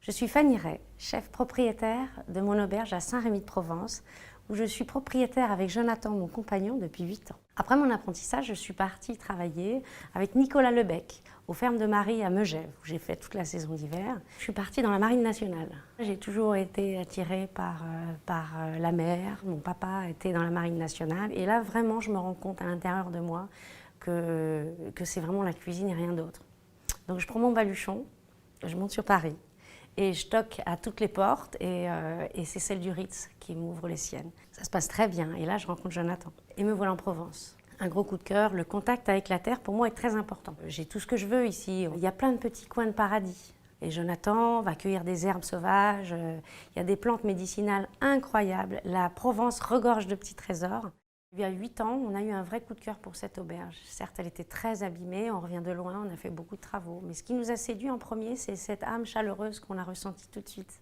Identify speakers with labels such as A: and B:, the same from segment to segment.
A: Je suis Fanny Ray, chef propriétaire de mon auberge à Saint-Rémy-de-Provence, où je suis propriétaire avec Jonathan, mon compagnon, depuis 8 ans. Après mon apprentissage, je suis partie travailler avec Nicolas Lebec, aux fermes de Marie à Megève, où j'ai fait toute la saison d'hiver. Je suis partie dans la marine nationale. J'ai toujours été attirée par la mer. Mon papa était dans la marine nationale. Et là, vraiment, je me rends compte à l'intérieur de moi que c'est vraiment la cuisine et rien d'autre. Donc je prends mon baluchon, je monte sur Paris. Et je toque à toutes les portes et c'est celle du Ritz qui m'ouvre les siennes. Ça se passe très bien et là je rencontre Jonathan. Et me voilà en Provence. Un gros coup de cœur, le contact avec la terre pour moi est très important. J'ai tout ce que je veux ici. Il y a plein de petits coins de paradis. Et Jonathan va cueillir des herbes sauvages. Il y a des plantes médicinales incroyables. La Provence regorge de petits trésors. Il y a 8 ans, on a eu un vrai coup de cœur pour cette auberge. Certes, elle était très abîmée, on revient de loin, on a fait beaucoup de travaux. Mais ce qui nous a séduit en premier, c'est cette âme chaleureuse qu'on a ressentie tout de suite.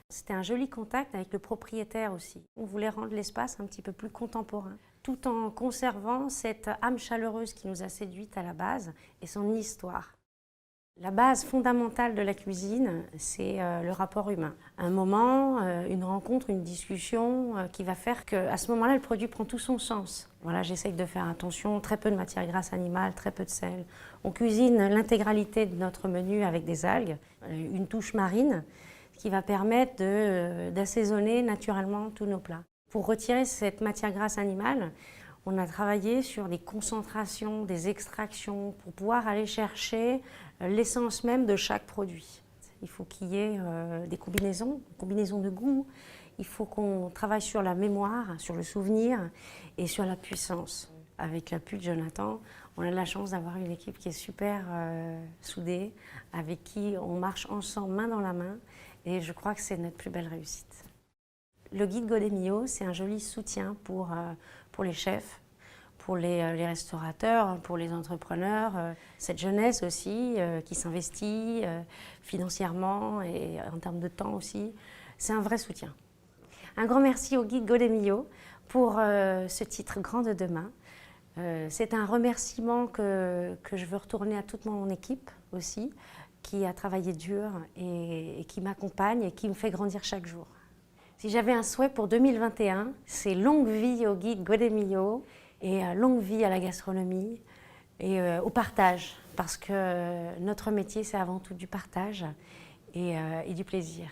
A: C'était un joli contact avec le propriétaire aussi. On voulait rendre l'espace un petit peu plus contemporain, tout en conservant cette âme chaleureuse qui nous a séduites à la base et son histoire. La base fondamentale de la cuisine, c'est le rapport humain. Un moment, une rencontre, une discussion qui va faire qu'à ce moment-là, le produit prend tout son sens. Voilà, j'essaye de faire attention, très peu de matière grasse animale, très peu de sel. On cuisine l'intégralité de notre menu avec des algues, une touche marine, qui va permettre d'assaisonner naturellement tous nos plats. Pour retirer cette matière grasse animale, on a travaillé sur des concentrations, des extractions, pour pouvoir aller chercher l'essence même de chaque produit. Il faut qu'il y ait des combinaisons de goût. Il faut qu'on travaille sur la mémoire, sur le souvenir et sur la puissance. Avec l'appui de Jonathan, on a la chance d'avoir une équipe qui est super soudée, avec qui on marche ensemble, main dans la main, et je crois que c'est notre plus belle réussite. Le guide Godemio, c'est un joli soutien pour les chefs, pour les restaurateurs, pour les entrepreneurs. Cette jeunesse aussi qui s'investit financièrement et en termes de temps aussi, c'est un vrai soutien. Un grand merci au guide Godemio pour ce titre Grand de demain. C'est un remerciement que je veux retourner à toute mon équipe aussi, qui a travaillé dur et qui m'accompagne et qui me fait grandir chaque jour. Si j'avais un souhait pour 2021, c'est longue vie au guide Godemio et longue vie à la gastronomie et au partage, parce que notre métier, c'est avant tout du partage et du plaisir.